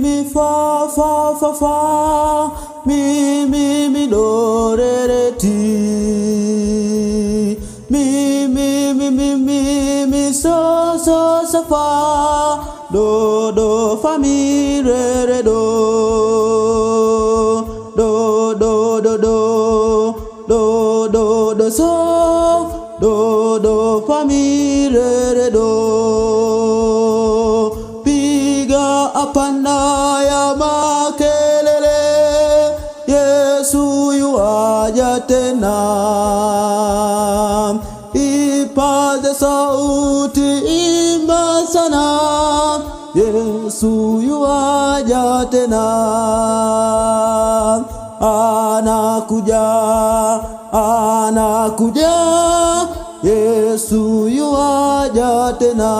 mi fa fa fa fa, mi do re re ti, mi so so fa, do fa mi re re do so, do fa mi re do. Piga apanda ya makelele, Yesu yuaja tena. Ipaze sauti, imba sana, Yesu yuaja tena. Anakuja, Yesu yuaja tena.